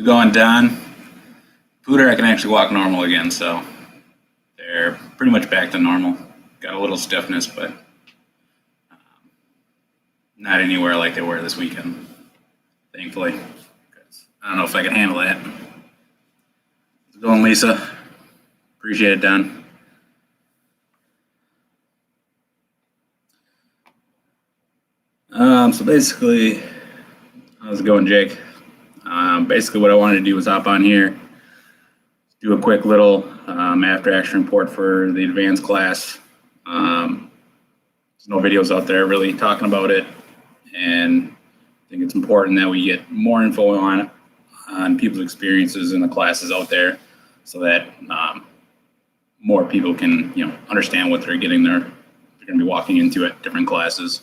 going, Don? Pooter, I can actually walk normal again, so they're pretty much back to normal. Got a little stiffness, but not anywhere like they were this weekend, thankfully. 'Cause I don't know if I can handle that. How's it going, Lisa? Appreciate it, Don. So basically, how's it going, Jake? Basically, what I wanted to do was hop on here, do a quick little after action report for the advanced class. There's no videos out there really talking about it, and I think it's important that we get more info on people's experiences in the classes out there, so that more people can understand what they're getting there. They're going to be walking into at different classes.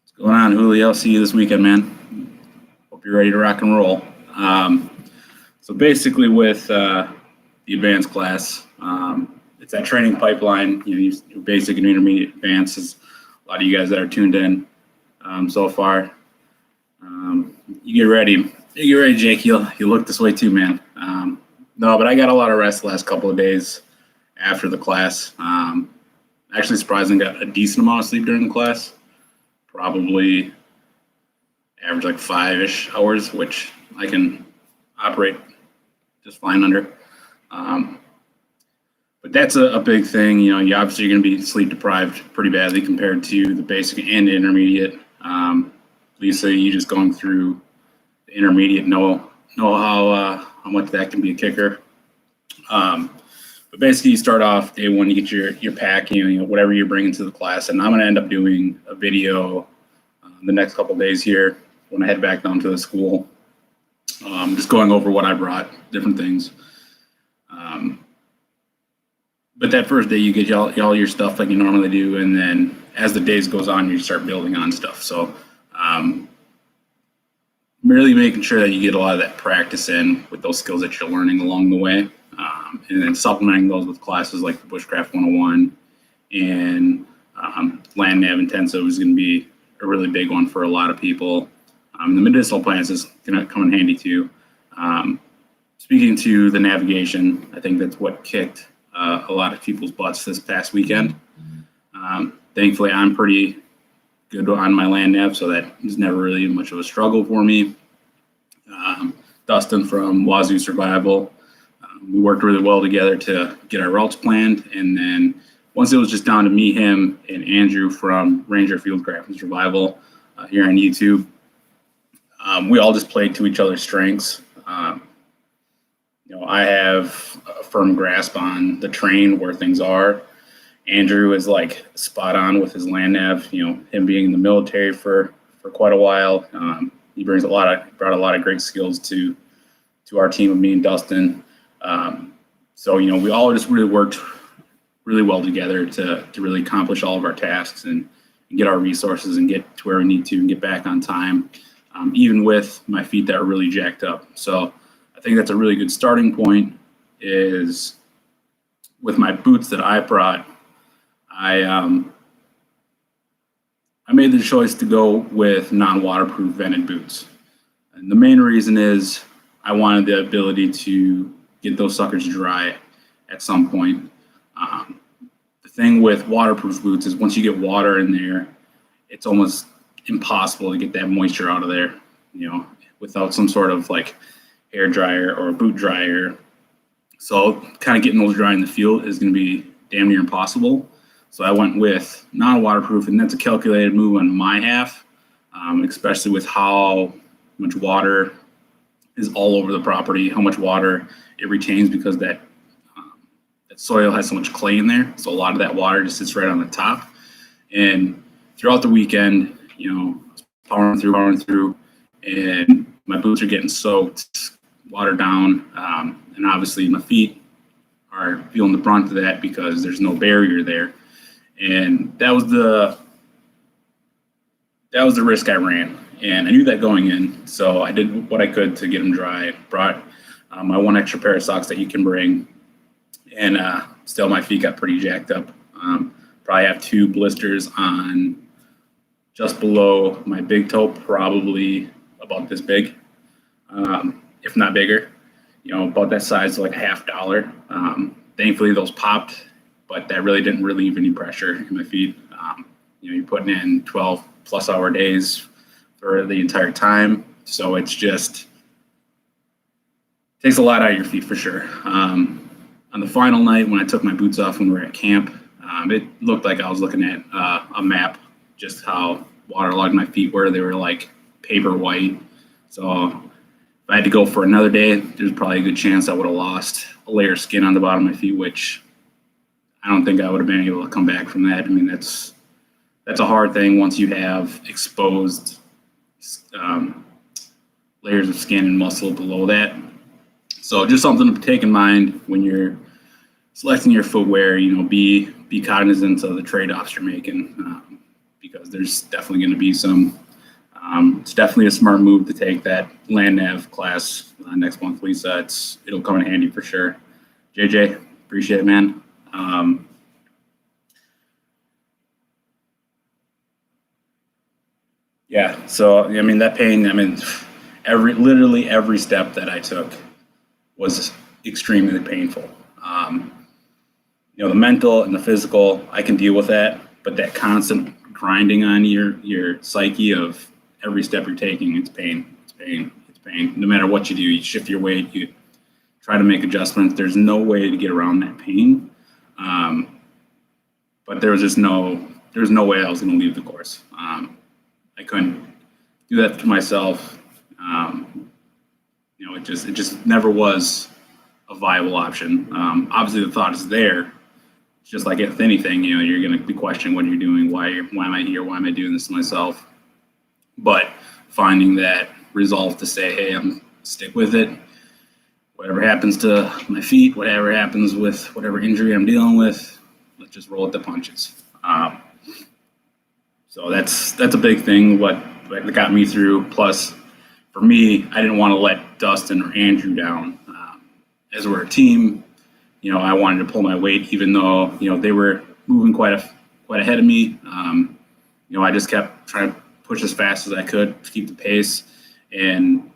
What's going on, Julio? I'll see you this weekend, man. Hope you're ready to rock and roll. So basically, with the advanced class, it's that training pipeline. Your basic and intermediate advances. A lot of you guys that are tuned in so far. You get ready. You get ready, Jake. You look this way too, man. No, but I got a lot of rest the last couple of days after the class. Actually, surprisingly, got a decent amount of sleep during the class. Probably average like 5-ish hours, which I can operate just fine under. But that's a big thing. You obviously you're going to be sleep deprived pretty badly compared to the basic and intermediate. Lisa, you just going through the intermediate know how much that can be a kicker. But basically, you start off day one, you get your pack, whatever you're bringing to the class, and I'm going to end up doing a video the next couple of days here when I head back down to the school, just going over what I brought, different things. But that first day, you get all your stuff like you normally do, and then as the days goes on, you start building on stuff. So really making sure that you get a lot of that practice in with those skills that you're learning along the way, and then supplementing those with classes like the Bushcraft 101 and Land Nav Intensive is going to be a really big one for a lot of people. The medicinal plants is going to come in handy too. Speaking to the navigation, I think that's what kicked a lot of people's butts this past weekend. Thankfully, I'm pretty good on my land nav, so that was never really much of a struggle for me. Dustin from Wazoo Survival, we worked really well together to get our routes planned, and then once it was just down to me, him, and Andrew from Ranger Fieldcraft and Survival here on YouTube, we all just played to each other's strengths. I have a firm grasp on the terrain where things are. Andrew is like spot on with his land nav. Him being in the military for quite a while, he brought a lot of great skills to our team of me and Dustin. So we all just really worked really well together to really accomplish all of our tasks and get our resources and get to where we need to and get back on time, even with my feet that are really jacked up. So I think that's a really good starting point. Is with my boots that I brought, I made the choice to go with non-waterproof vented boots. And the main reason is I wanted the ability to get those suckers dry at some point. The thing with waterproof boots is once you get water in there, it's almost impossible to get that moisture out of there, without some sort of like air dryer or a boot dryer. So kind of getting those dry in the field is going to be damn near impossible. So I went with non-waterproof, and that's a calculated move on my half, especially with how much water is all over the property, how much water it retains because that soil has so much clay in there. So a lot of that water just sits right on the top. And throughout the weekend, powering through, and my boots are getting soaked, water down, and obviously my feet are feeling the brunt of that because there's no barrier there. And that was the risk I ran, and I knew that going in. So I did what I could to get them dry. Brought my one extra pair of socks that you can bring, and still my feet got pretty jacked up. Probably have 2 blisters on just below my big toe, probably about this big, if not bigger. About that size, like $50. Thankfully, those popped, but that really didn't relieve any pressure in my feet. You're putting in 12-plus-hour days for the entire time, so it's just takes a lot out of your feet for sure. On the final night, when I took my boots off when we were at camp, it looked like I was looking at a map, just how waterlogged my feet were. They were like paper white. So if I had to go for another day, there's probably a good chance I would have lost a layer of skin on the bottom of my feet, which I don't think I would have been able to come back from that. I mean, that's a hard thing once you have exposed layers of skin and muscle below that. So just something to take in mind when you're selecting your footwear. Be cognizant of the trade-offs you're making, because there's definitely going to be some. It's definitely a smart move to take that land nav class next month, Lisa. It'll come in handy for sure. JJ, appreciate it, man. Yeah. So I mean, that pain. I mean, literally every step that I took was extremely painful. The mental and the physical, I can deal with that, but that constant grinding on your psyche of every step you're taking, it's pain. No matter what you do, you shift your weight, you try to make adjustments. There's no way to get around that pain. But there was no way I was going to leave the course. I couldn't do that to myself. It just never was a viable option. Obviously, the thought is there. It's just like with anything, you're going to be questioning what you're doing. Why am I here? Why am I doing this to myself? But finding that resolve to say, hey, I'm stick with it. Whatever happens to my feet, whatever happens with whatever injury I'm dealing with, let's just roll with the punches. So that's a big thing. What got me through. Plus, for me, I didn't want to let Dustin or Andrew down. As we're a team, I wanted to pull my weight, even though they were moving quite ahead of me. I just kept trying to push as fast as I could to keep the pace, and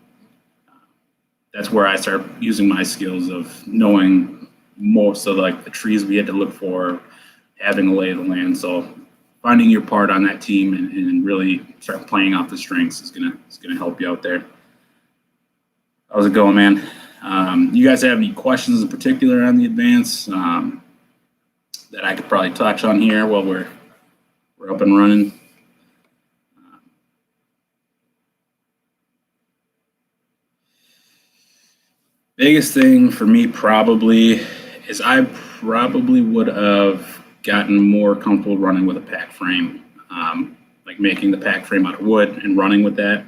that's where I started using my skills of knowing most of the trees we had to look for, having a lay of the land. So finding your part on that team and really start playing off the strengths is gonna help you out there. How's it going, man? You guys have any questions in particular on the advance that I could probably touch on here while we're up and running? Biggest thing for me probably is I probably would have gotten more comfortable running with a pack frame, like making the pack frame out of wood and running with that.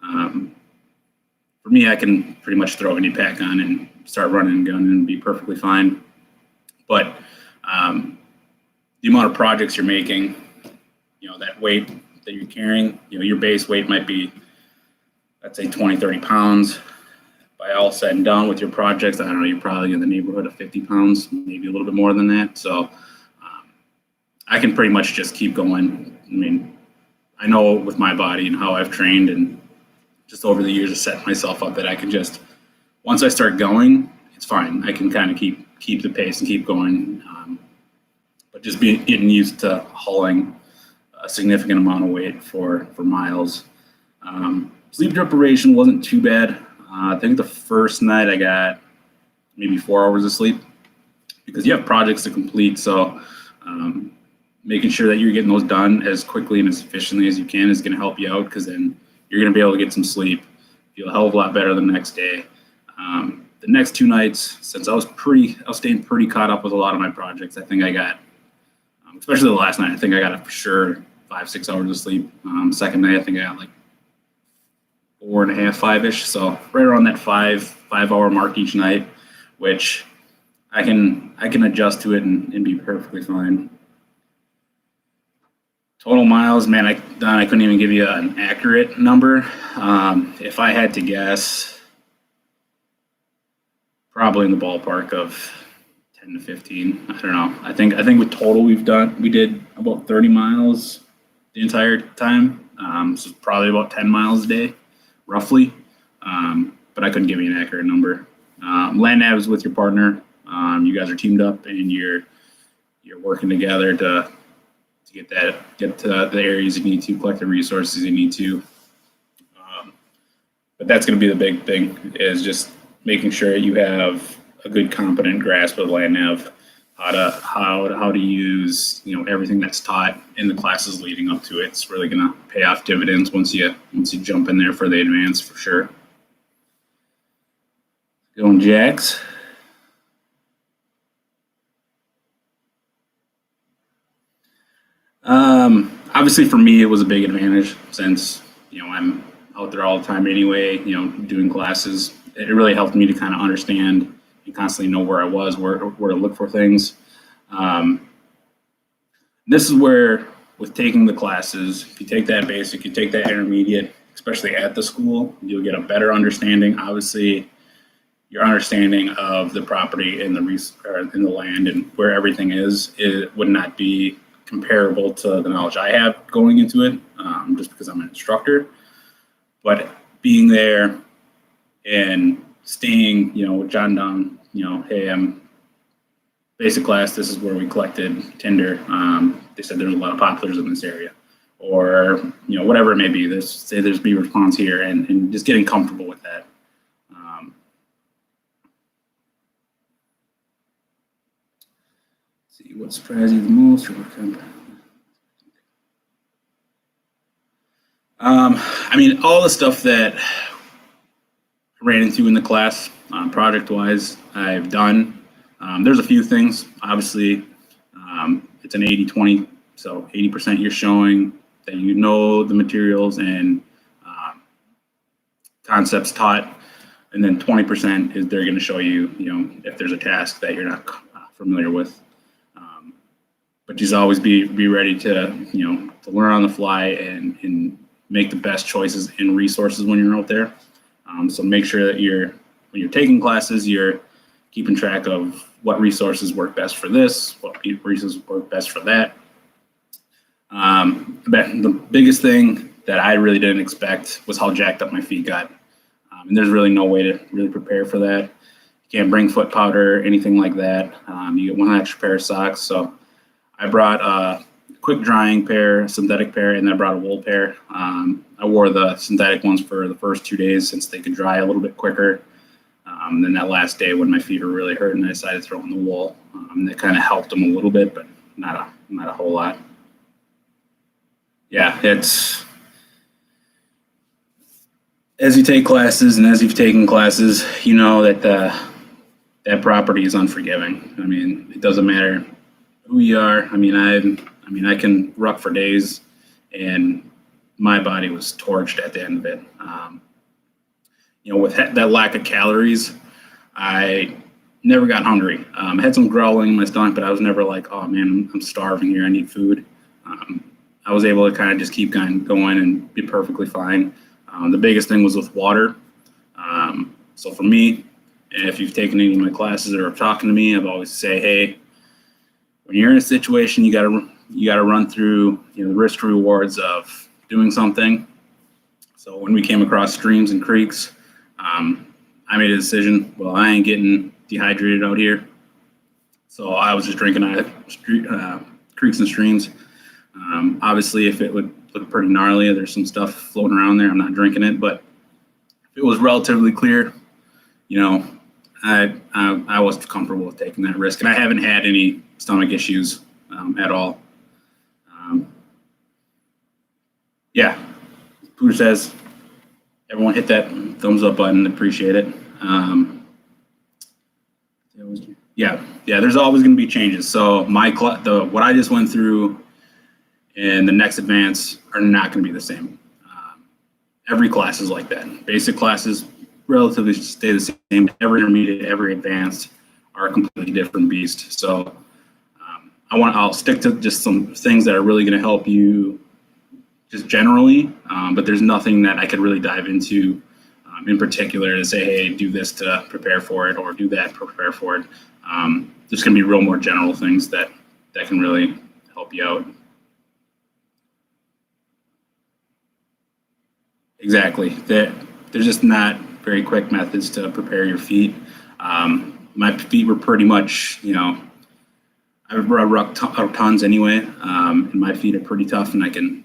For me, I can pretty much throw any pack on and start running and gunning and be perfectly fine. But the amount of projects you're making, that weight that you're carrying, your base weight might be, let's say 20, 30 pounds. By all said and done with your projects, I don't know, you're probably in the neighborhood of 50 pounds, maybe a little bit more than that. So I can pretty much just keep going. I mean, I know with my body and how I've trained and just over the years of setting myself up that I can just, once I start going, it's fine. I can kind of keep the pace and keep going. But just getting used to hauling a significant amount of weight for miles. Sleep deprivation wasn't too bad. I think the first night I got maybe 4 hours of sleep because you have projects to complete. So making sure that you're getting those done as quickly and as efficiently as you can is going to help you out, because then you're going to be able to get some sleep, feel a hell of a lot better the next day. The next 2 nights, since I was staying pretty caught up with a lot of my projects, I think I got, especially the last night, I think I got for sure 5-6 hours of sleep. Second night, I think I got like 4.5, 5-ish. So right around that 5-hour mark each night, which I can adjust to it and be perfectly fine. Total miles, man, I couldn't even give you an accurate number. If I had to guess, probably in the ballpark of 10 to 15. I don't know. I think with total we did about 30 miles the entire time. So probably about 10 miles a day, roughly. But I couldn't give you an accurate number. Land nav is with your partner. You guys are teamed up and you're working together to get to the areas you need to, collect the resources you need to. But that's going to be the big thing, is just making sure you have a good, competent grasp of land nav, how to use everything that's taught in the classes leading up to it. It's really going to pay off dividends once you jump in there for the advance, for sure. Going Jacks. Obviously for me, it was a big advantage since, I'm out there all the time anyway, doing classes. It really helped me to kind of understand and constantly know where I was, where to look for things. This is where, with taking the classes, if you take that basic, you take that intermediate, especially at the school, you'll get a better understanding. Obviously, your understanding of the property and the land and where everything is, it would not be comparable to the knowledge I have going into it, just because I'm an instructor. But being there and staying, with John down, hey, I'm basic class, this is where we collected tinder. They said there's a lot of poplars in this area, or whatever it may be. There's beaver ponds here, and just getting comfortable with that. See what surprised you the most, or what all the stuff that I ran into in the class, project-wise, I've done. There's a few things. Obviously, it's an 80-20, so 80% you're showing that you know the materials and concepts taught, and then 20% is they're going to show you, if there's a task that you're not familiar with. But just always be ready to, to learn on the fly and make the best choices in resources when you're out there. So make sure that when you're taking classes, you're keeping track of what resources work best for this, what resources work best for that. But the biggest thing that I really didn't expect was how jacked up my feet got. And there's really no way to really prepare for that. You can't bring foot powder, anything like that. You get one extra pair of socks. So I brought a quick drying pair, a synthetic pair, and then I brought a wool pair. I wore the synthetic ones for the first 2 days since they could dry a little bit quicker. Then that last day when my feet were really hurting, I decided to throw in the wool. That kind of helped them a little bit, but not a whole lot. Yeah, it's as you take classes and as you've taken classes, you know that that property is unforgiving. It doesn't matter who you are. I can ruck for days, and my body was torched at the end of it. With that lack of calories, I never got hungry. I had some growling in my stomach, but I was never like, oh man, I'm starving here, I need food. I was able to kind of just keep going and be perfectly fine. The biggest thing was with water. So for me, and if you've taken any of my classes or are talking to me, I've always say, hey, when you're in a situation, you gotta run through the risk rewards of doing something. So when we came across streams and creeks, I made a decision. Well, I ain't getting dehydrated out here, so I was just drinking out of creeks and streams. Obviously, if it would look pretty gnarly, there's some stuff floating around there, I'm not drinking it. But if it was relatively clear, I was comfortable with taking that risk, and I haven't had any stomach issues at all. Yeah, Pooter says, everyone hit that thumbs up button. Appreciate it. Yeah. There's always going to be changes. So what I just went through and the next advance are not going to be the same. Every class is like that. Basic classes relatively stay the same. Every intermediate, every advanced are a completely different beast. So I'll stick to just some things that are really going to help you just generally, but there's nothing that I could really dive into in particular to say, hey, do this to prepare for it or do that to prepare for it. There's going to be real more general things that can really help you out. Exactly. There's just not very quick methods to prepare your feet. My feet were pretty much, I've rucked tons anyway, and my feet are pretty tough, and I can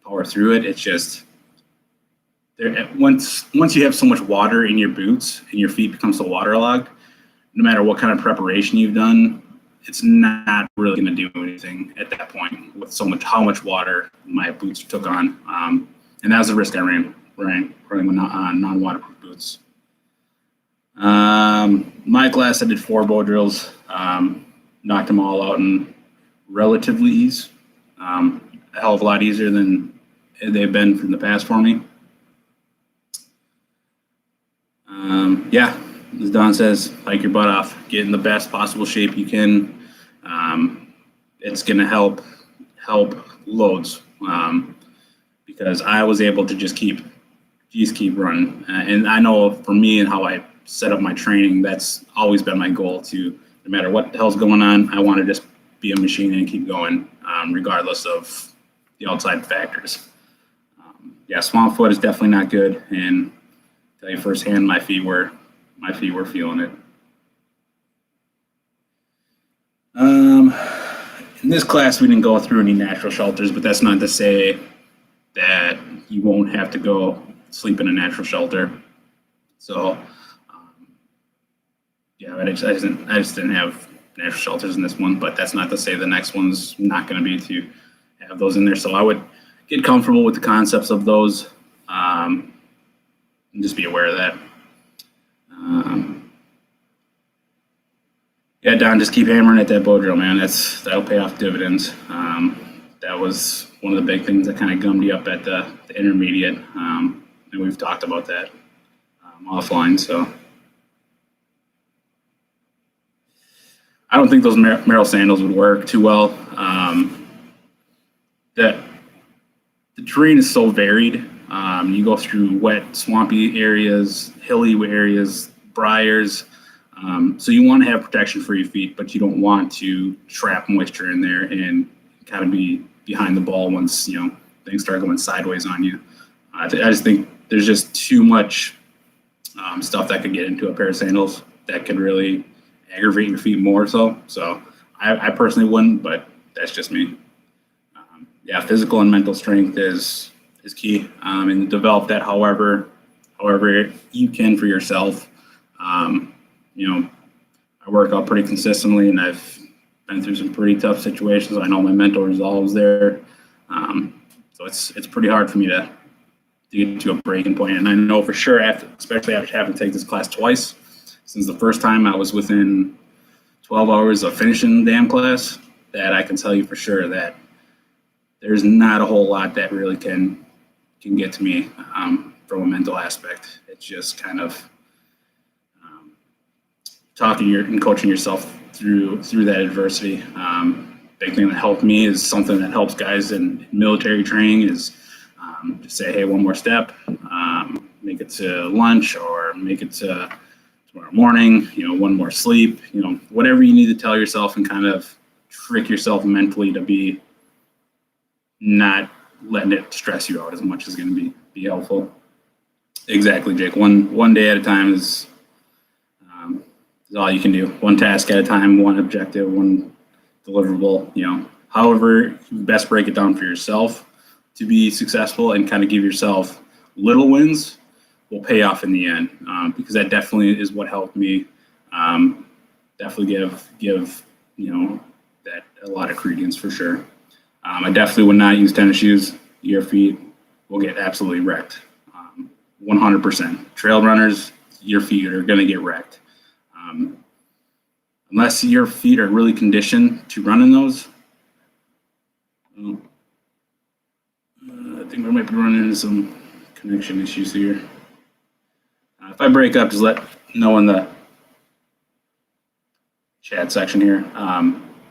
power through it. It's just once you have so much water in your boots and your feet become so waterlogged, no matter what kind of preparation you've done, it's not really going to do anything at that point with how much water my boots took on. And that was the risk I ran with non-waterproof boots. My class, I did 4 bow drills, knocked them all out in relatively ease, a hell of a lot easier than they've been from the past for me. As Don says, hike your butt off, get in the best possible shape you can. It's going to help loads, because I was able to just keep running. And I know for me and how I set up my training, that's always been my goal to, no matter what the hell's going on, I want to just be a machine and keep going, regardless of the outside factors. Swamp foot is definitely not good. And tell you firsthand, my feet were feeling it. In this class, we didn't go through any natural shelters, but that's not to say that you won't have to go sleep in a natural shelter. So, I just didn't have natural shelters in this one, but that's not to say the next one's not going to be to have those in there. So I would get comfortable with the concepts of those, and just be aware of that. Don, just keep hammering at that bow drill, man. That'll pay off dividends. That was one of the big things that kind of gummed you up at the intermediate, and we've talked about that offline. So I don't think those Merrell sandals would work too well. The terrain is so varied. You go through wet, swampy areas, hilly areas, briars. So you want to have protection for your feet, but you don't want to trap moisture in there and kind of be behind the ball once, things start going sideways on you. I just think there's just too much stuff that could get into a pair of sandals that could really aggravate your feet more so. So I personally wouldn't, but that's just me. Physical and mental strength is key, and develop that however you can for yourself. I work out pretty consistently, and I've been through some pretty tough situations. I know my mental resolve is there, so it's pretty hard for me to get to a breaking point. And I know for sure, especially after having to take this class twice, since the first time I was within 12 hours of finishing the damn class, that I can tell you for sure that there's not a whole lot that really can get to me from a mental aspect. It's just kind of talking and coaching yourself through that adversity. Big thing that helped me is something that helps guys in military training is just say, hey, one more step, make it to lunch or make it to tomorrow morning, one more sleep, whatever you need to tell yourself and kind of trick yourself mentally to be not letting it stress you out as much is going to be helpful. Exactly, Jake. One day at a time is all you can do. One task at a time, one objective, one deliverable. However you best break it down for yourself to be successful and kind of give yourself little wins will pay off in the end, because that definitely is what helped me. Definitely give that a lot of credence for sure. I definitely would not use tennis shoes. Your feet will get absolutely wrecked. 100%. Trail runners, your feet are going to get wrecked. Unless your feet are really conditioned to run in those. I think we might be running into some connection issues here. If I break up, just let know in the chat section here.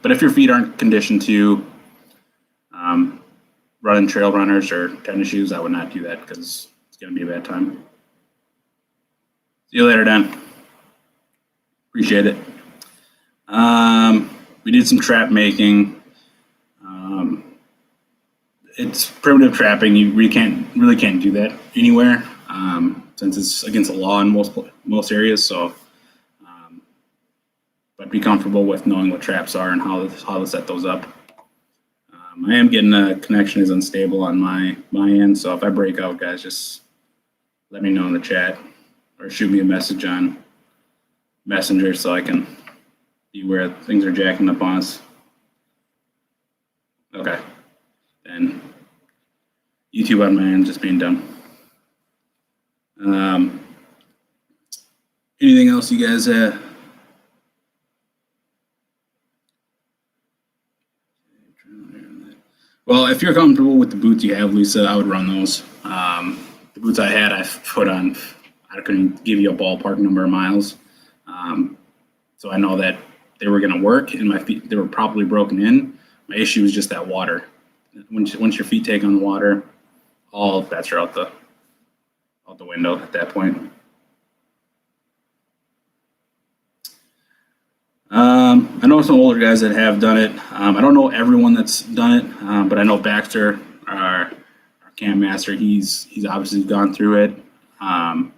But if your feet aren't conditioned to running trail runners or tennis shoes, I would not do that because it's going to be a bad time. See you later, Dan. Appreciate it. We did some trap making. it's primitive trapping. You really can't do that anywhere, since it's against the law in most areas. So, but be comfortable with knowing what traps are and how to set those up. I am getting a connection is unstable on my end, so if I break out, guys, just let me know in the chat or shoot me a message on Messenger so I can see where things are jacking up on us. Okay, and YouTube on my end just being dumb. Anything else you guys Well, if you're comfortable with the boots you have, Lisa, I would run those. The boots I had, I put on, I couldn't give you a ballpark number of miles. So I know that they were going to work, and my feet, they were probably broken in. My issue was just that water. Once your feet take on the water, all bets are out the window at that point. I know some older guys that have done it. I don't know everyone that's done it, but I know Baxter, our camp master, he's obviously gone through it. I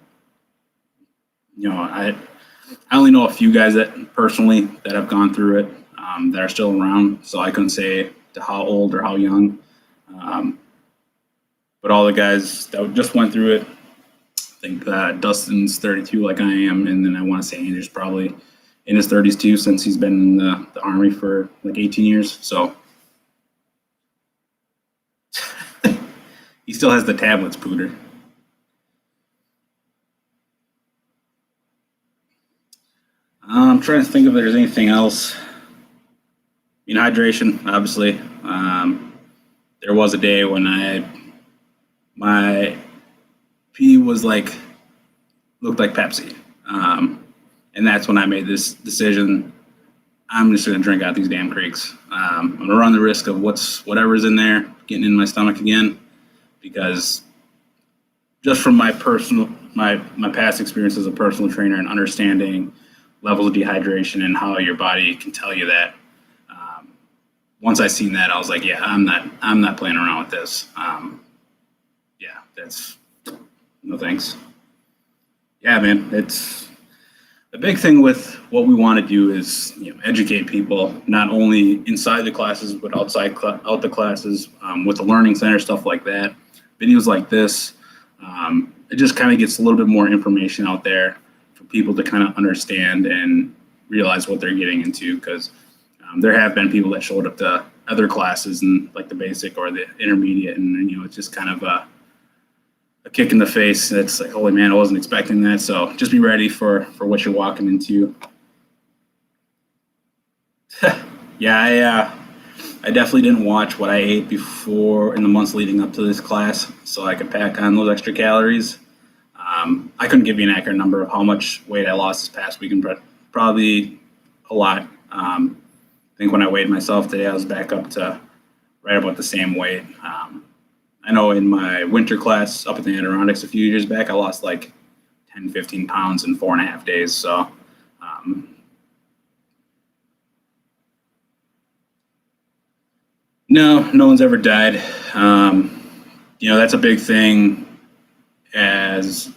only know a few guys that personally that have gone through it, that are still around, so I couldn't say to how old or how young. But all the guys that just went through it, I think Dustin's 32 like I am, and then I want to say Andrew's probably in his 30s too, since he's been in the Army for like 18 years. So he still has the tablets, Pooter. I'm trying to think if there's anything else. Hydration, obviously. There was a day when my pee was looked like Pepsi. And that's when I made this decision. I'm just going to drink out these damn creeks. I'm going to run the risk of whatever's in there getting in my stomach again, because just from my past experience as a personal trainer and understanding levels of dehydration and how your body can tell you that. Once I seen that, I was like, yeah, I'm not playing around with this. Yeah, that's no thanks. Yeah, man, it's the big thing with what we want to do is educate people, not only inside the classes but out the classes, with the learning center, stuff like that. Videos like this, it just kind of gets a little bit more information out there for people to kind of understand and realize what they're getting into, because there have been people that showed up to other classes and like the basic or the intermediate, and it's just kind of a kick in the face. It's like, holy man, I wasn't expecting that. So just be ready for what you're walking into. Yeah, I definitely didn't watch what I ate before in the months leading up to this class, so I could pack on those extra calories. I couldn't give you an accurate number of how much weight I lost this past weekend, but probably a lot. I think when I weighed myself today, I was back up to right about the same weight. I know in my winter class up at the Adirondacks a few years back, I lost like 10, 15 pounds in 4.5 days. So, no one's ever died. That's a big thing as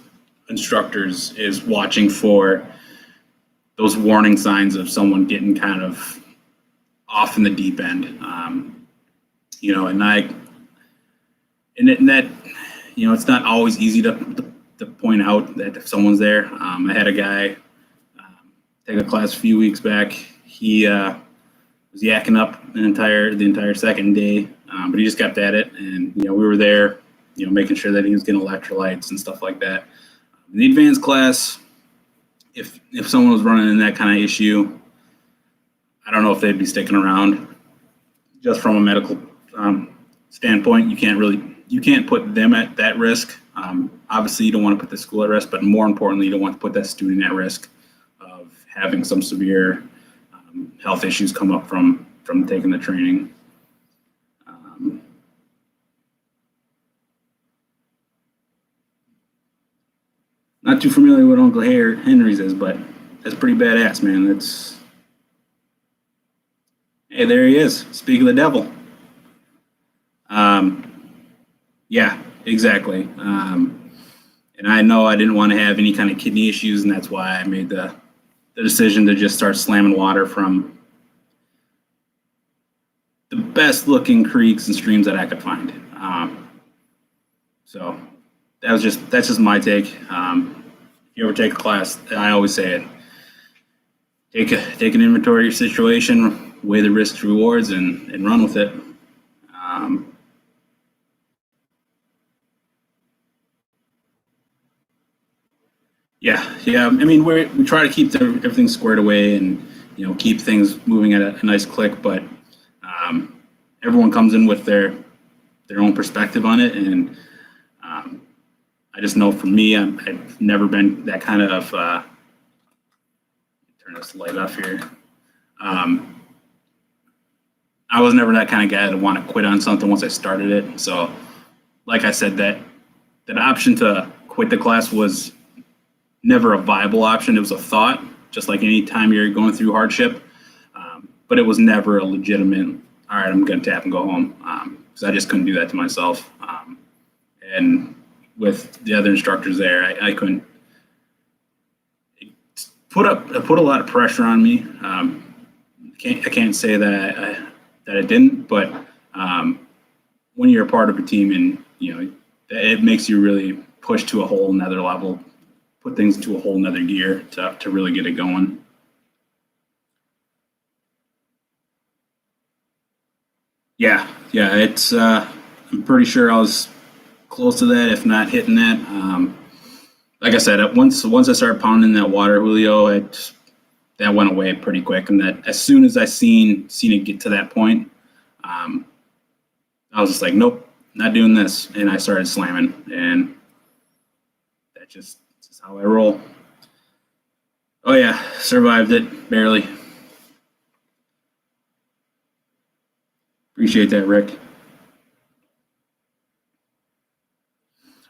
instructors, is watching for those warning signs of someone getting kind of off in the deep end. It's not always easy to point out that if someone's there. I had a guy take a class a few weeks back. He was yakking up the entire second day, but he just kept at it, and we were there, making sure that he was getting electrolytes and stuff like that. In the advanced class, if someone was running in that kind of issue, I don't know if they'd be sticking around. Just from a medical standpoint, you can't put them at that risk. Obviously, you don't want to put the school at risk, but more importantly, you don't want to put that student at risk of having some severe health issues come up from taking the training. Not too familiar with Uncle Henry's is, but that's pretty badass, man. Hey, there he is. Speak of the devil. Yeah, exactly. And I know I didn't want to have any kind of kidney issues, and that's why I made the decision to just start slamming water from the best looking creeks and streams that I could find. So that's just my take. If you ever take a class, I always say it: take an inventory of your situation, weigh the risks rewards, and run with it. Um, yeah. I mean, we try to keep everything squared away and keep things moving at a nice click, but um, everyone comes in with their own perspective on it, and um, I just know for me, I've never been that kind of turn this light off here. Um, I was never that kind of guy to want to quit on something once I started it. So, like I said, that option to quit the class was never a viable option. It was a thought, just like any time you're going through hardship. But it was never a legitimate, all right, I'm going to tap and go home, because I just couldn't do that to myself. And with the other instructors there, I couldn't. It put a lot of pressure on me. I can't say that I didn't, but when you're a part of a team and it makes you really push to a whole nother level, put things into a whole nother gear to really get it going. Yeah, it's I'm pretty sure I was close to that, if not hitting that. Like I said, once I started pounding that water, Julio, that went away pretty quick. And that as soon as I seen it get to that point, um, I was just like, nope, not doing this, and I started slamming, and that's just how I roll. Oh yeah, survived it barely. Appreciate that, Rick.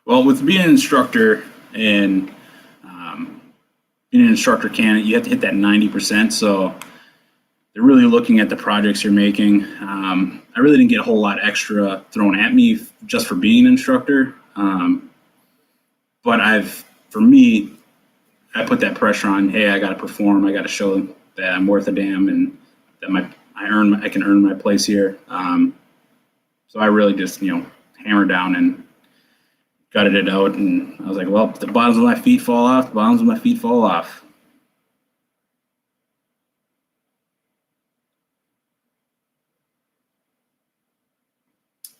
Well, with being an instructor and being an instructor candidate, you have to hit that 90%. So they're really looking at the projects you're making. I really didn't get a whole lot extra thrown at me just for being an instructor. But for me, I put that pressure on. Hey, I got to perform. I got to show that I'm worth a damn, and that I can earn my place here. So I really just hammered down and gutted it out, and I was like, well, if the bottoms of my feet fall off, the bottoms of my feet fall off.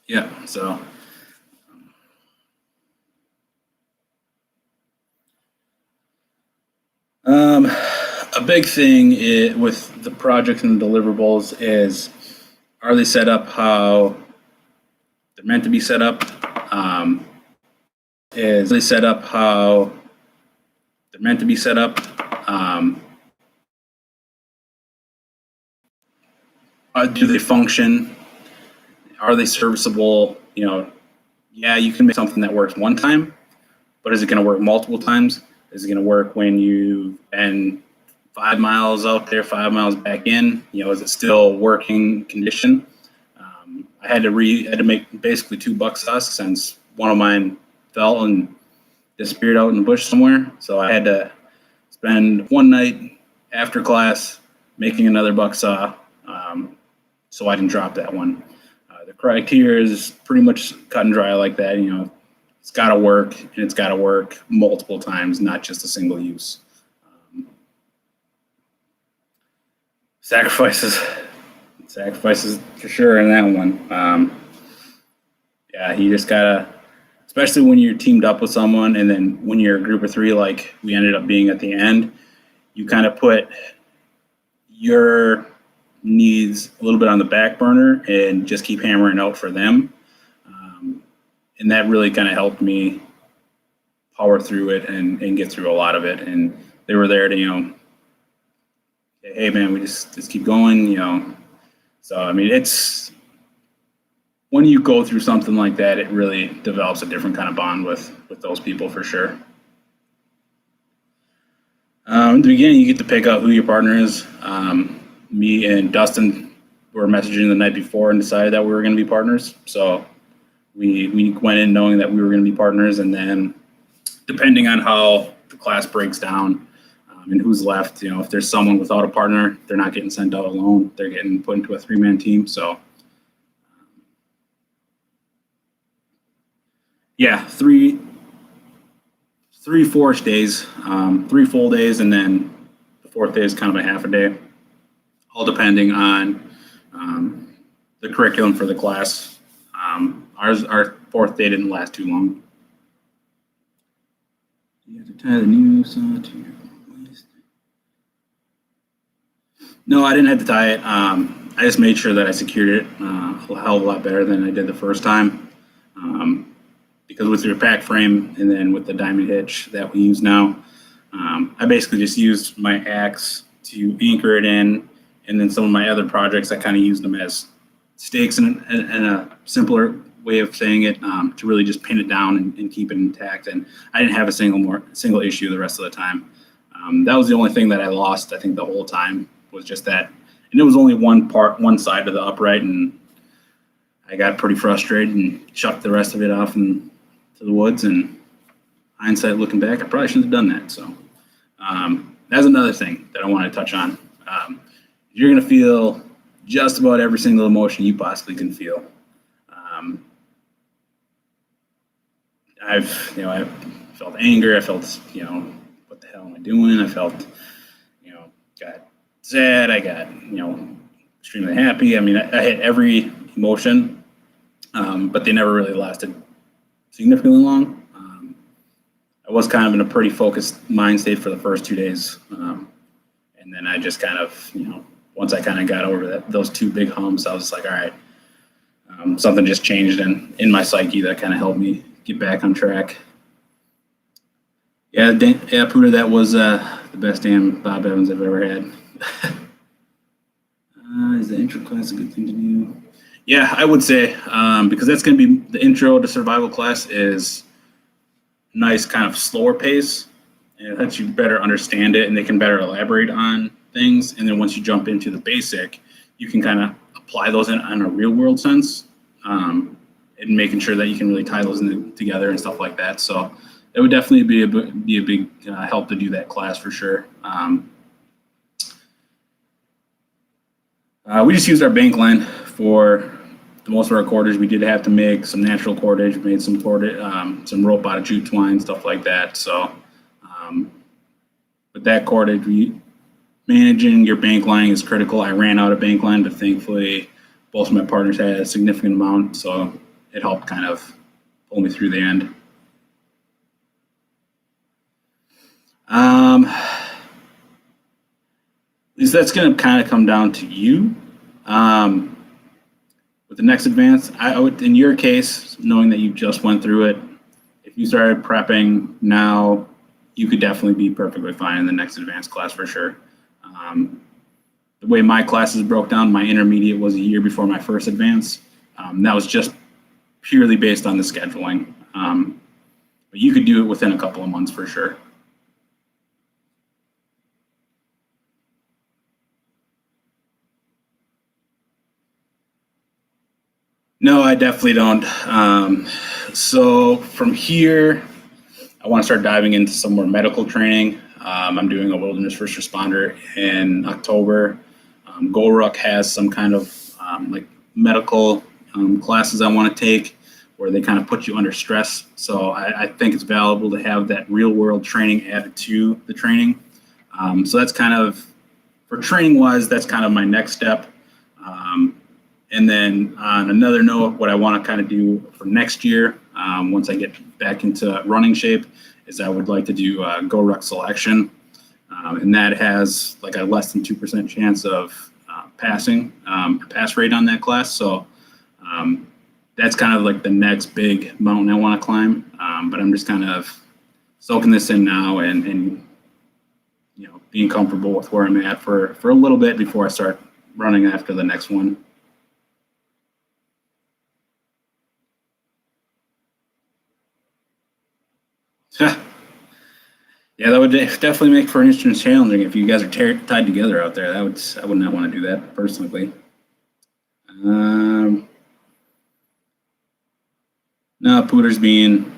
Yeah, so a big thing with the projects and the deliverables is, are they set up how they're meant to be set up? Is they set up how they're meant to be set up? Do they function? Are they serviceable? Yeah, you can make something that works one time, but is it going to work multiple times? Is it going to work when you've been 5 miles out there, 5 miles back in? Is it still working condition? I had to make basically 2 buck sauce since one of mine fell and disappeared out in the bush somewhere. So I had to spend one night after class making another buck saw, so I didn't drop that one. The criteria is pretty much cut and dry like that. It's got to work, and it's got to work multiple times, not just a single use. Sacrifices for sure in that one. Yeah, you just gotta, especially when you're teamed up with someone, and then when you're a group of 3, like we ended up being at the end, you kind of put your needs a little bit on the back burner and just keep hammering out for them. And that really kind of helped me power through it and get through a lot of it. And they were there to, hey man, we just keep going, So, I mean, it's, when you go through something like that, it really develops a different kind of bond with those people for sure. In the beginning, you get to pick out who your partner is. Me and Dustin were messaging the night before and decided that we were going to be partners. So we went in knowing that we were going to be partners, and then depending on how the class breaks down and who's left, if there's someone without a partner, they're not getting sent out alone. They're getting put into a 3-man team. So, yeah, three forced days, 3 full days, and then the 4th day is kind of a half a day, all depending on the curriculum for the class. Our 4th day didn't last too long. You have to tie the new saw to your waist. No, I didn't have to tie it. I just made sure that I secured it a hell of a lot better than I did the first time. Because with your pack frame and then with the diamond hitch that we use now, I basically just used my axe to anchor it in, and then some of my other projects, I kind of used them as stakes in a simpler way of saying it, to really just pin it down and keep it intact. And I didn't have a single issue the rest of the time. That was the only thing that I lost, I think, the whole time, was just that. And it was only one side of the upright, and I got pretty frustrated and chucked the rest of it off into the woods. And hindsight, looking back, I probably shouldn't have done that. So that's another thing that I want to touch on. You're going to feel just about every single emotion you possibly can feel. I've felt anger. I felt, what the hell am I doing? I felt, got sad. I got, extremely happy. I mean, I had every emotion, but they never really lasted significantly long. I was kind of in a pretty focused mind state for the first 2 days. And then I just kind of, once I kind of got over those 2 big humps, I was like, all right, something just changed in my psyche that kind of helped me get back on track. Yeah, Puda, that was the best damn Bob Evans I've ever had. Is the intro class a good thing to do? Yeah, I would say, because that's going to be the intro to survival class is nice, kind of slower pace, and it lets you better understand it, and they can better elaborate on things. And then once you jump into the basic, you can kind of apply those in a real world sense, and making sure that you can really tie those together and stuff like that. So it would definitely be a big help to do that class for sure. We just used our bank line for the most of our cordage. We did have to make some natural cordage. We made some cordage, some rope out of jute twine, stuff like that. So with that cordage, managing your bank line is critical. I ran out of bank line, but thankfully both of my partners had a significant amount, so it helped kind of pull me through the end. At least that's going to kind of come down to you. With the next advance, I would, in your case, knowing that you just went through it, if you started prepping now, you could definitely be perfectly fine in the next advanced class for sure. The way my classes broke down, my intermediate was a year before my first advance. That was just purely based on the scheduling. But you could do it within a couple of months for sure. No, I definitely don't. So from here, I want to start diving into some more medical training. I'm doing a wilderness first responder in October. GoRuck has some kind of like medical classes I want to take where they kind of put you under stress. So I think it's valuable to have that real world training added to the training. So that's kind of, for training wise, that's kind of my next step. And then on another note, what I want to kind of do for next year, once I get back into running shape, is I would like to do GoRuck selection. And that has like a less than 2% chance of passing, pass rate on that class. So that's kind of like the next big mountain I want to climb. But I'm just kind of soaking this in now and being comfortable with where I'm at for a little bit before I start running after the next one. Yeah, that would definitely make for an interesting challenging if you guys are tied together out there. I would not want to do that personally. No, Pooter's being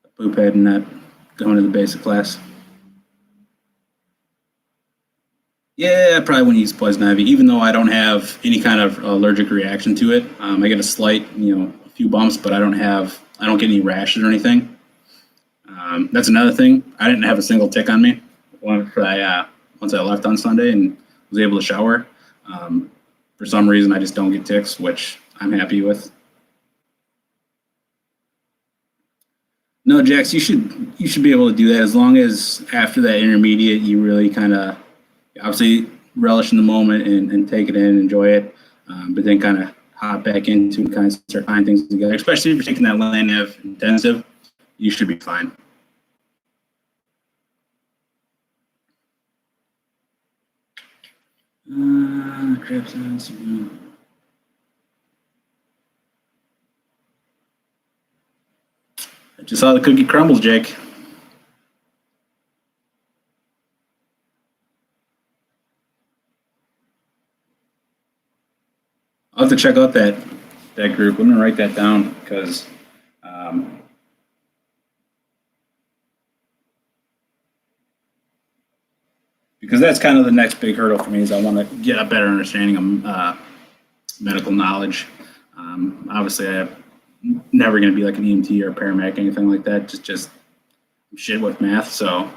a poop head and not going to the basic class. Yeah, I probably wouldn't use poison ivy, even though I don't have any kind of allergic reaction to it. I get a slight, a few bumps, but I don't get any rashes or anything. That's another thing. I didn't have a single tick on me once I left on Sunday and was able to shower. For some reason, I just don't get ticks, which I'm happy with. No, Jax, you should be able to do that as long as after that intermediate you really kind of obviously relish in the moment and take it in, enjoy it, but then kind of hop back into and kind of start tying things together. Especially if you're taking that land nav intensive, you should be fine. Crab sauce. I just saw the cookie crumbles, Jake. I'll have to check out that group. I'm gonna write that down because that's kind of the next big hurdle for me is I want to get a better understanding of medical knowledge. Obviously, I'm never going to be like an EMT or a paramedic, anything like that. Just shit with math. So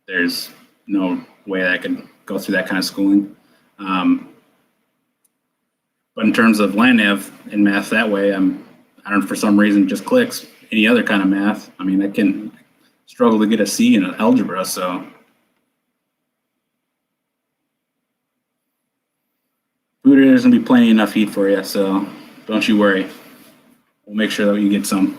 there's no way that I could go through that kind of schooling. But in terms of land nav and math that way, I don't know, for some reason it just clicks. Any other kind of math, I mean, I can struggle to get a C in algebra. So there's going to be plenty enough heat for you, so don't you worry. We'll make sure that you get some.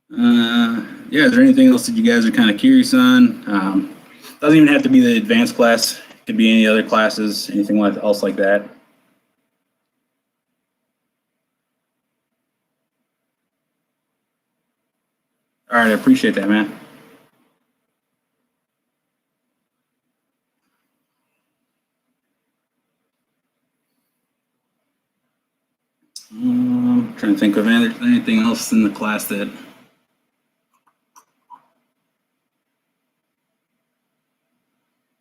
Yeah, is there anything else that you guys are kind of curious on? Doesn't even have to be the advanced class. It could be any other classes, anything else like that. All right, I appreciate that, man. Trying to think of anything else in the class that. I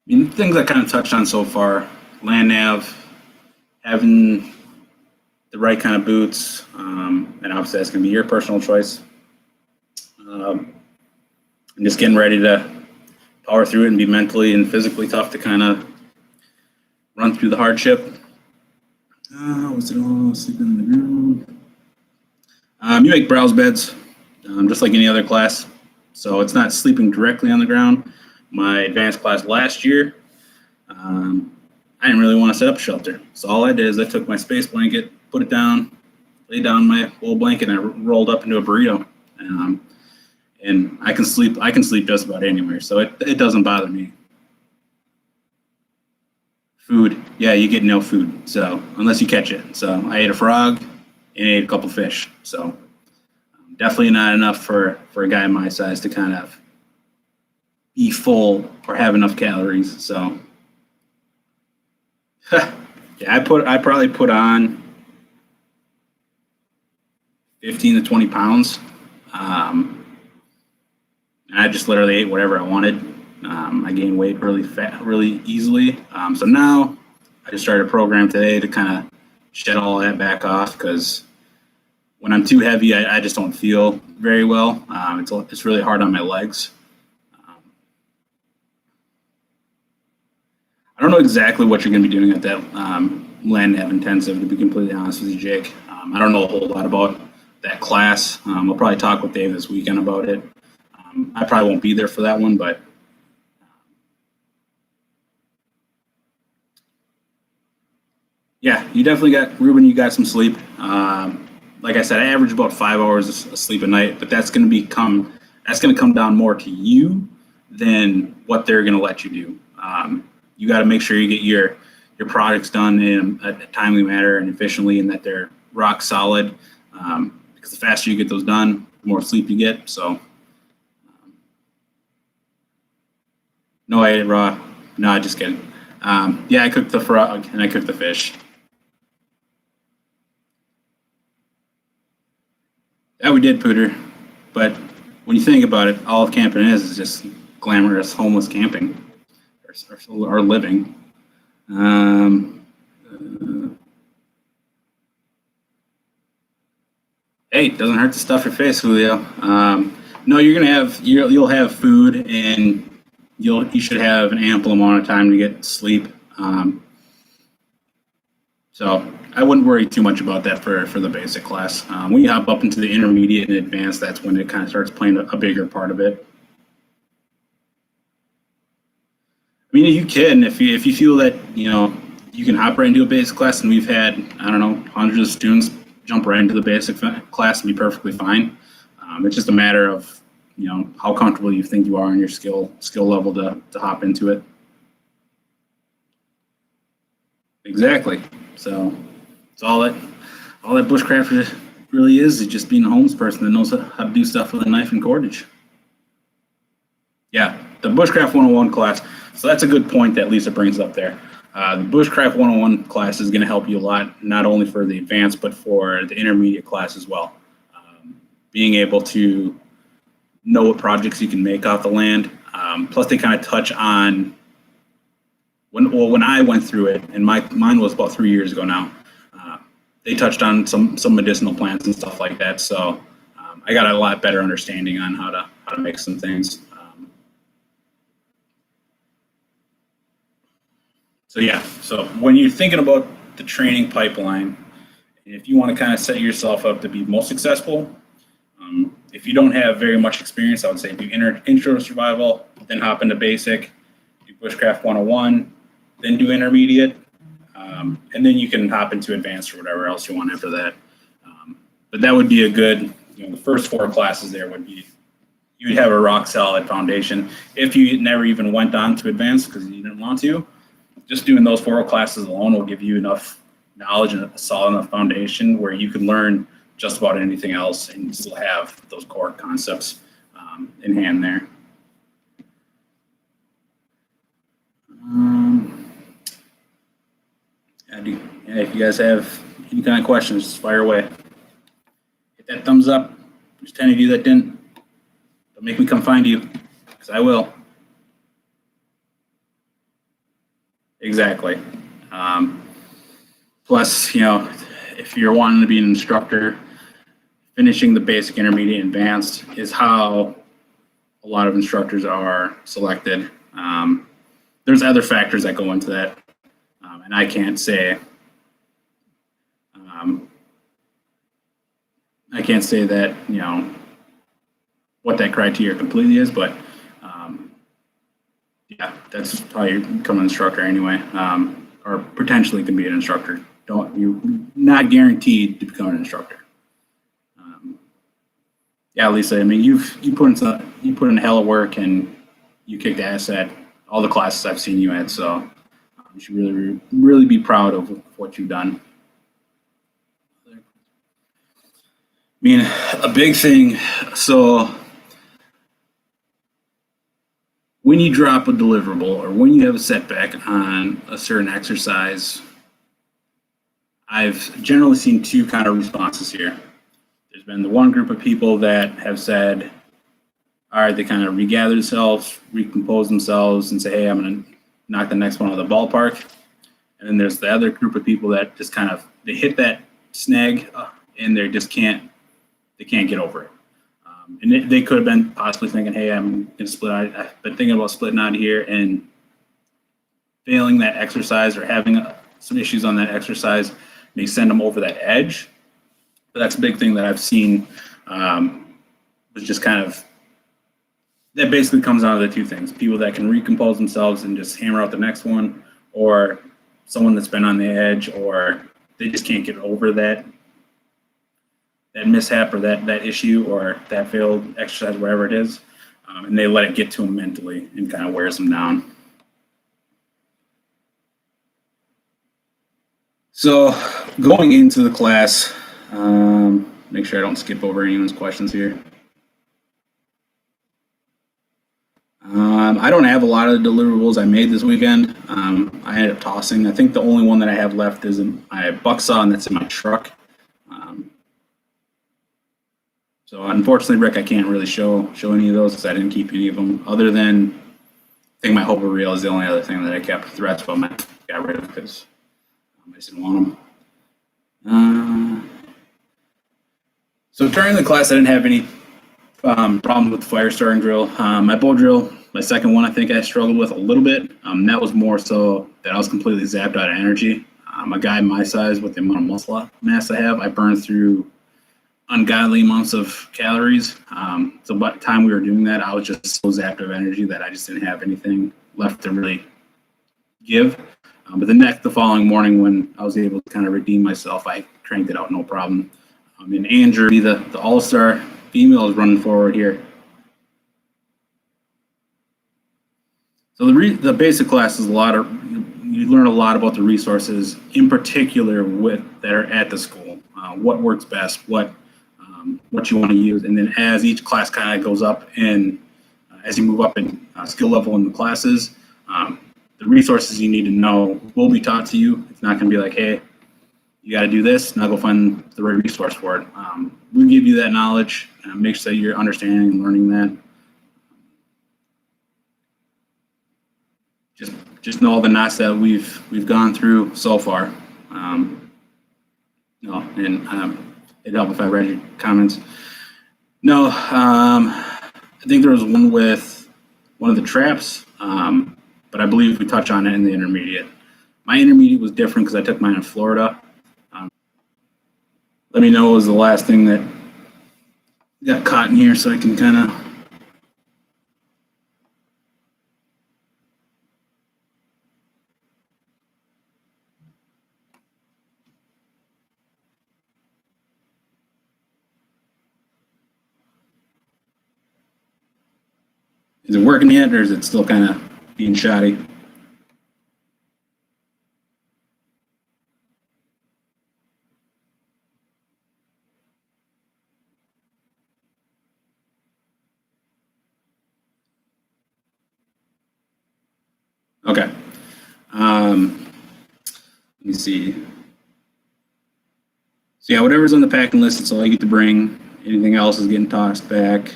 mean, things I kind of touched on so far: land nav, having the right kind of boots, and obviously that's going to be your personal choice. And just getting ready to power through it and be mentally and physically tough to kind of run through the hardship. Was it all sleeping on the ground? You make browse beds, just like any other class. So it's not sleeping directly on the ground. My advanced class last year, I didn't really want to set up a shelter. So all I did is I took my space blanket, put it down, laid down my old blanket, and I rolled up into a burrito. And I can sleep just about anywhere. So it doesn't bother me. Food, yeah, you get no food. So unless you catch it. So I ate a frog and ate a couple fish. So definitely not enough for a guy my size to kind of be full or have enough calories. So yeah, I probably put on 15 to 20 pounds. And I just literally ate whatever I wanted. I gained weight really easily. So now I just started a program today to kind of shed all that back off because when I'm too heavy, I just don't feel very well. It's really hard on my legs. I don't know exactly what you're going to be doing at that land nav intensive, to be completely honest with you, Jake. I don't know a whole lot about that class. I'll probably talk with Dave this weekend about it. I probably won't be there for that one, but yeah, you definitely got Ruben. You got some sleep. Like I said, I average about 5 hours of sleep a night, but that's going to come down more to you than what they're going to let you do. You got to make sure you get your projects done in a timely manner and efficiently, and that they're rock solid. Because the faster you get those done, the more sleep you get. So, no, I ate it raw. No, just kidding. Yeah, I cooked the frog and I cooked the fish. Yeah, we did, Pooter. But when you think about it, all camping is just glamorous homeless camping or living. Hey, it doesn't hurt to stuff your face, Julio. No, you'll have food, and you should have an ample amount of time to get sleep. So I wouldn't worry too much about that for the basic class. When you hop up into the intermediate and advanced, that's when it kind of starts playing a bigger part of it. I mean, you can if you feel that you can hop right into a basic class, and we've had hundreds of students jump right into the basic class and be perfectly fine. It's just a matter of how comfortable you think you are in your skill level to hop into it. Exactly. So it's all that bushcraft really is just being a homeless person that knows how to do stuff with a knife and cordage. Yeah, the Bushcraft 101 class. So that's a good point that Lisa brings up there. The Bushcraft 101 class is going to help you a lot, not only for the advanced, but for the intermediate class as well. Being able to know what projects you can make off the land. Plus, they kind of touch on when I went through it, and mine was about 3 years ago now. They touched on some medicinal plants and stuff like that. So I got a lot better understanding on how to make some things. So when you're thinking about the training pipeline, if you want to kind of set yourself up to be most successful, if you don't have very much experience, I would say do intro survival, then hop into basic, do Bushcraft 101, then do intermediate, and then you can hop into advanced or whatever else you want after that. But that would be a good, the first 4 classes there would be, you'd have a rock solid foundation. If you never even went on to advanced because you didn't want to, just doing those 4 classes alone will give you enough knowledge and a solid enough foundation where you can learn just about anything else and still have those core concepts in hand there. If you guys have any kind of questions, just fire away. Hit that thumbs up. There's 10 of you that didn't. Don't make me come find you, because I will. Exactly. Plus, if you're wanting to be an instructor, finishing the basic, intermediate, advanced is how a lot of instructors are selected. There's other factors that go into that, and I can't say that what that criteria completely is, but yeah, that's how you become an instructor anyway, or potentially can be an instructor. You're not guaranteed to become an instructor. Yeah, Lisa. I mean, you put in a hell of work, and you kicked ass at all the classes I've seen you at. So you should really be proud of what you've done. I mean, a big thing. So when you drop a deliverable or when you have a setback on a certain exercise, I've generally seen 2 kind of responses here. There's been the one group of people that have said, all right, they kind of regather themselves, recompose themselves, and say, hey, I'm going to knock the next one out of the ballpark. And then there's the other group of people that just kind of, they hit that snag and they just can't get over it. And they could have been possibly thinking, hey, I'm going to split out. I've been thinking about splitting out of here, and failing that exercise or having some issues on that exercise may send them over that edge. But that's a big thing that I've seen, was just kind of, that basically comes down to the 2 things: people that can recompose themselves and just hammer out the next one, or someone that's been on the edge, or they just can't get over that mishap or that issue or that failed exercise, whatever it is, and they let it get to them mentally and kind of wears them down. So going into the class, make sure I don't skip over anyone's questions here. I don't have a lot of deliverables I made this weekend. I ended up tossing. I think the only one that I have left is my buck saw, and that's in my truck. So unfortunately, Rick, I can't really show any of those because I didn't keep any of them. Other than I think my Hope Reel is the only other thing that I kept. The rest of them I got rid of because I just didn't want them. So during the class, I didn't have any problems with the fire starting drill. My bow drill, my second one, I think I struggled with a little bit. That was more so that I was completely zapped out of energy. A guy my size with the amount of muscle mass I have, I burned through ungodly amounts of calories. So by the time we were doing that, I was just so zapped of energy that I just didn't have anything left to really give. But the following morning, when I was able to kind of redeem myself, I cranked it out no problem. And Andrew, the all-star female, is running forward here. So the basic class is you learn a lot about the resources, in particular that are at the school, what works best, what you want to use, and then as each class kind of goes up and as you move up in skill level in the classes, the resources you need to know will be taught to you. It's not going to be like, hey, you got to do this, now go find the right resource for it. We'll give you that knowledge, make sure that you're understanding and learning that. Just know all the knots that we've gone through so far. It helped if I read your comments. No, I think there was one with one of the traps, but I believe we touched on it in the intermediate. My intermediate was different because I took mine in Florida. Let me know what was the last thing that got caught in here so I can kind of. Is it working yet, or is it still kind of being shoddy? Okay. Let me see. So yeah, whatever's on the packing list, it's all you get to bring. Anything else is getting tossed back.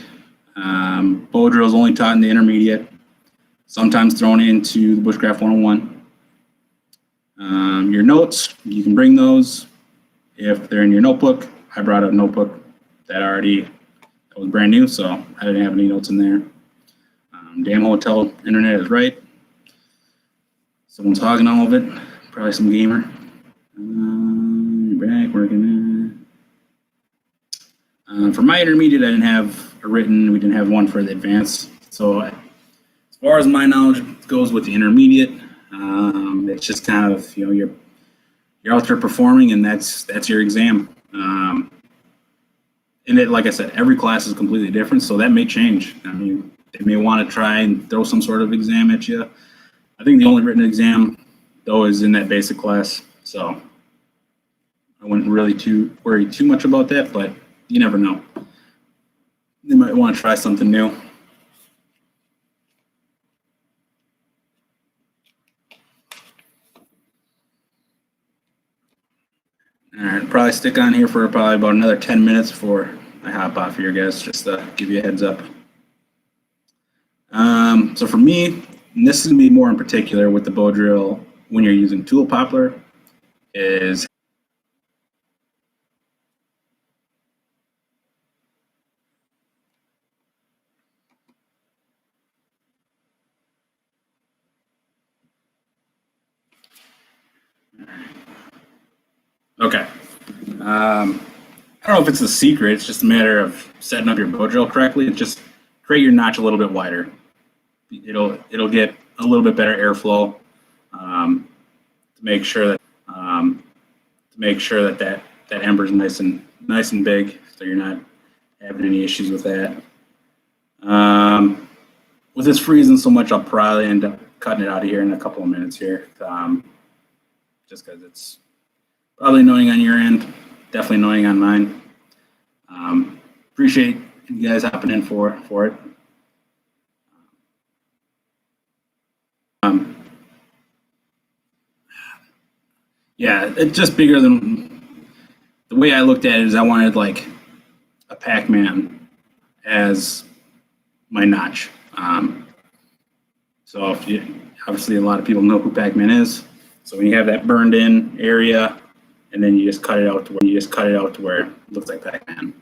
Bow drill is only taught in the intermediate, sometimes thrown into the Bushcraft 101. Your notes, you can bring those if they're in your notebook. I brought a notebook that was brand new, so I didn't have any notes in there. Damn hotel internet is right. Someone's hogging all of it. Probably some gamer. Back working. For my intermediate, I didn't have a written. We didn't have one for the advanced. So as far as my knowledge goes with the intermediate, it's just kind of you're out there performing, and that's your exam. And like I said, every class is completely different, so that may change. I mean, they may want to try and throw some sort of exam at you. I think the only written exam, though, is in that basic class. So I wouldn't really worry too much about that, but you never know. They might want to try something new. All right, probably stick on here for probably about another 10 minutes before I hop off here, guys, just to give you a heads up. So for me, and this is going to be more in particular with the bow drill when you're using tool poplar, is okay. I don't know if it's a secret. It's just a matter of setting up your bow drill correctly. Just create your notch a little bit wider. It'll get a little bit better airflow to make sure that that ember is nice and big, so you're not having any issues with that. With this freezing so much, I'll probably end up cutting it out of here in a couple of minutes here, just because it's probably annoying on your end, definitely annoying on mine. Appreciate you guys hopping in for it. Yeah, it's just bigger than the way I looked at it. Is I wanted like a Pac-Man as my notch. So if you, obviously a lot of people know who Pac-Man is. So when you have that burned in area, and then you just cut it out to where it looks like Pac-Man.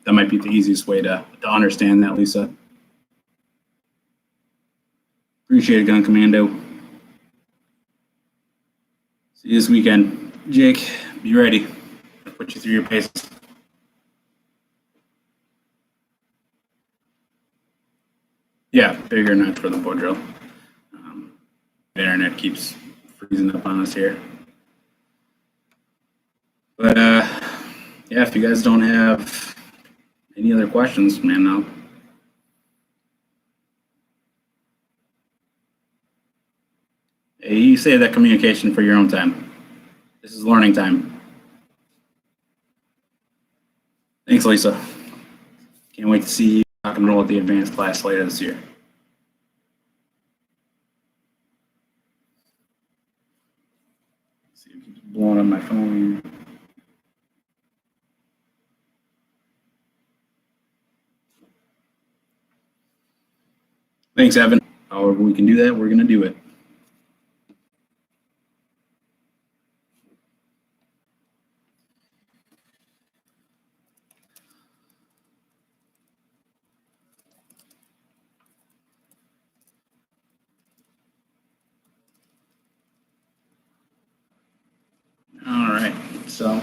That might be the easiest way to understand that, Lisa. Appreciate it, Gun Commando. See you this weekend. Jake, be ready. I'll put you through your paces. Yeah, bigger notch for the bow drill. The internet keeps freezing up on us here. But yeah, if you guys don't have any other questions, man, hey, you save that communication for your own time. This is learning time. Thanks, Lisa. Can't wait to see you rock and roll at the advanced class later this year. Let's see, it keeps blowing up my phone. Thanks, Evan. However we can do that, we're going to do it. All right, so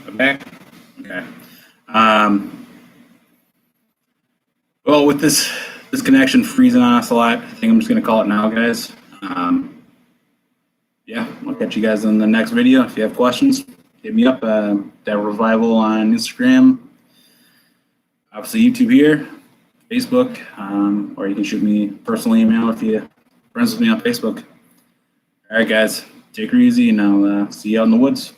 I'm back. Okay. Well, with this connection freezing on us a lot, I think I'm just going to call it now, guys. Yeah, I'll catch you guys in the next video. If you have questions, hit me up. That Revival on Instagram, obviously YouTube here, Facebook, or you can shoot me personal email if you friends with me on Facebook. All right, guys, take her easy, and I'll see you out in the woods.